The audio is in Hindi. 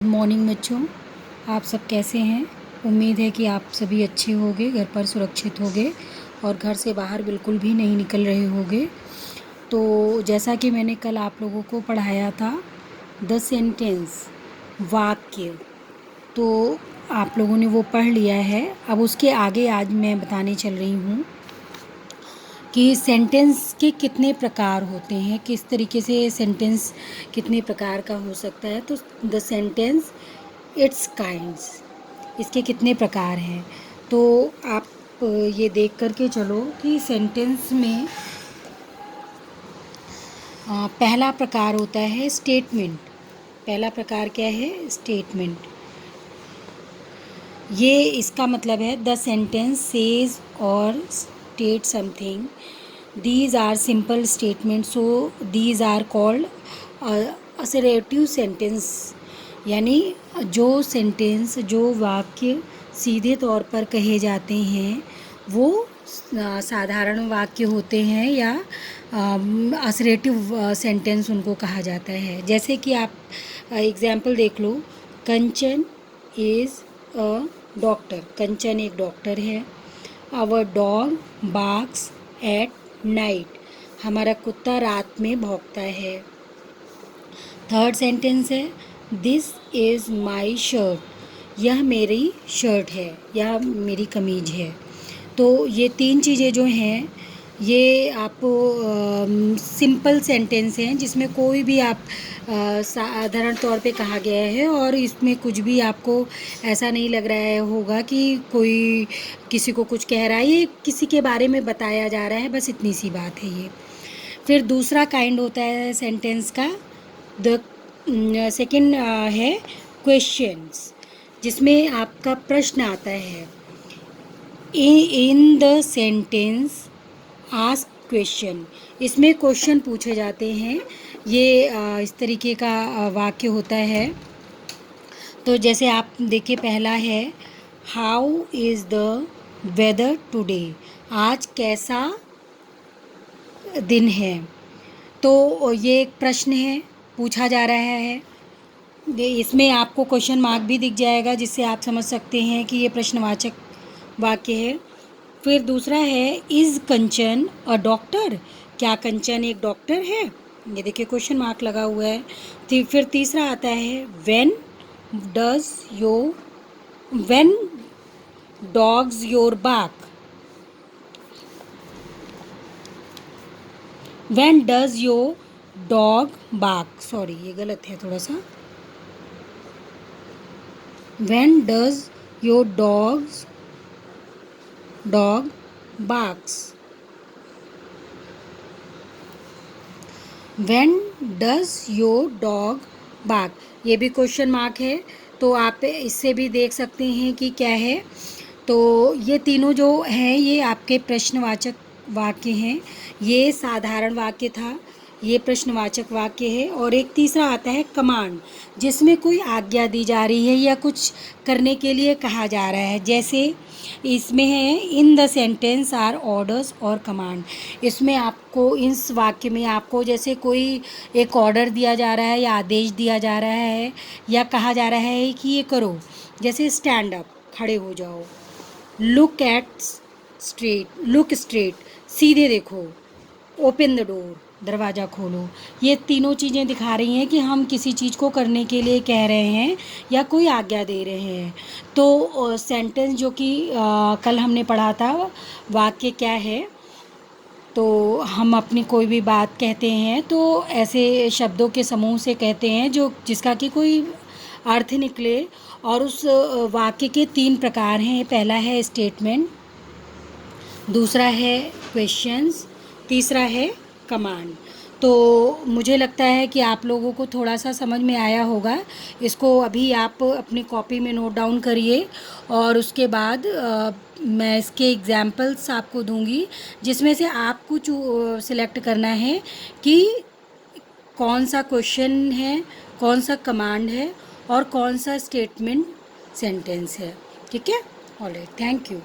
मॉर्निंग बच्चों, आप सब कैसे हैं। उम्मीद है कि आप सभी अच्छे होंगे, घर पर सुरक्षित होंगे और घर से बाहर बिल्कुल भी नहीं निकल रहे होंगे। तो जैसा कि मैंने कल आप लोगों को पढ़ाया था द सेंटेंस, वाक्य, तो आप लोगों ने वो पढ़ लिया है। अब उसके आगे आज मैं बताने चल रही हूँ कि सेंटेंस के कितने प्रकार होते हैं, किस तरीके से सेंटेंस कितने प्रकार का हो सकता है। तो द सेंटेंस इट्स काइंड्स, इसके कितने प्रकार हैं। तो आप ये देख करके चलो कि सेंटेंस में पहला प्रकार होता है स्टेटमेंट। पहला प्रकार क्या है? स्टेटमेंट। ये इसका मतलब है द सेंटेंस सेज और state something. These are simple statements, so these are called assertive sentence। यानी जो सेंटेंस, जो वाक्य सीधे तौर पर कहे जाते हैं वो साधारण वाक्य होते हैं या असरेटिव सेंटेंस उनको कहा जाता है। जैसे कि आप एग्जाम्पल देख लो, कंचन इज़ अ डॉक्टर। कंचन एक डॉक्टर है। Our dog barks at night. हमारा कुत्ता रात में भौंकता है। थर्ड सेंटेंस है दिस इज़ माई शर्ट। यह मेरी शर्ट है, यह मेरी कमीज है। तो ये तीन चीज़ें जो हैं ये आपको सिंपल सेंटेंस हैं, जिसमें कोई भी आप साधारण तौर पे कहा गया है और इसमें कुछ भी आपको ऐसा नहीं लग रहा है होगा कि कोई किसी को कुछ कह रहा है, ये किसी के बारे में बताया जा रहा है, बस इतनी सी बात है ये। फिर दूसरा काइंड होता है सेंटेंस का, द सेकंड है क्वेश्चंस, जिसमें आपका प्रश्न आता है। In the sentence ask question, इसमें क्वेश्चन पूछे जाते हैं। ये इस तरीके का वाक्य होता है। तो जैसे आप देखिए, पहला है how is the weather today. आज कैसा दिन है। तो ये एक प्रश्न है, पूछा जा रहा है। इसमें आपको क्वेश्चन मार्क भी दिख जाएगा, जिससे आप समझ सकते हैं कि ये प्रश्नवाचक वाक्य है। फिर दूसरा है इज़ कंचन अ डॉक्टर। क्या कंचन एक डॉक्टर है? ये देखिए क्वेश्चन मार्क लगा हुआ है। फिर तीसरा आता है when dogs your bark. When does your dog bark. Sorry, ये गलत है थोड़ा सा। When does your dog barks। When does your dog bark? ये भी क्वेश्चन मार्क है, तो आप इससे भी देख सकते हैं कि क्या है। तो ये तीनों जो हैं ये आपके प्रश्नवाचक वाक्य हैं। ये साधारण वाक्य था, ये प्रश्नवाचक वाक्य है। और एक तीसरा आता है कमांड, जिसमें कोई आज्ञा दी जा रही है या कुछ करने के लिए कहा जा रहा है। जैसे इसमें है in the sentence are orders और कमांड। इसमें आपको, इस वाक्य में आपको जैसे कोई एक ऑर्डर दिया जा रहा है या आदेश दिया जा रहा है या कहा जा रहा है कि ये करो। जैसे स्टैंड अप, खड़े हो जाओ। लुक स्ट्रेट, सीधे देखो। ओपन द डोर, दरवाज़ा खोलो। ये तीनों चीज़ें दिखा रही हैं कि हम किसी चीज़ को करने के लिए कह रहे हैं या कोई आज्ञा दे रहे हैं। तो सेंटेंस जो कि कल हमने पढ़ा था, वाक्य क्या है, तो हम अपनी कोई भी बात कहते हैं तो ऐसे शब्दों के समूह से कहते हैं जो जिसका कि कोई अर्थ निकले। और उस वाक्य के तीन प्रकार हैं। पहला है स्टेटमेंट, दूसरा है क्वेश्चंस, तीसरा है कमांड। तो मुझे लगता है कि आप लोगों को थोड़ा सा समझ में आया होगा। इसको अभी आप अपनी कॉपी में नोट डाउन करिए और उसके बाद मैं इसके एग्जाम्पल्स आपको दूंगी, जिसमें से आपको सिलेक्ट करना है कि कौन सा क्वेश्चन है, कौन सा कमांड है और कौन सा स्टेटमेंट सेंटेंस है। ठीक है, ऑलराइट, थैंक यू।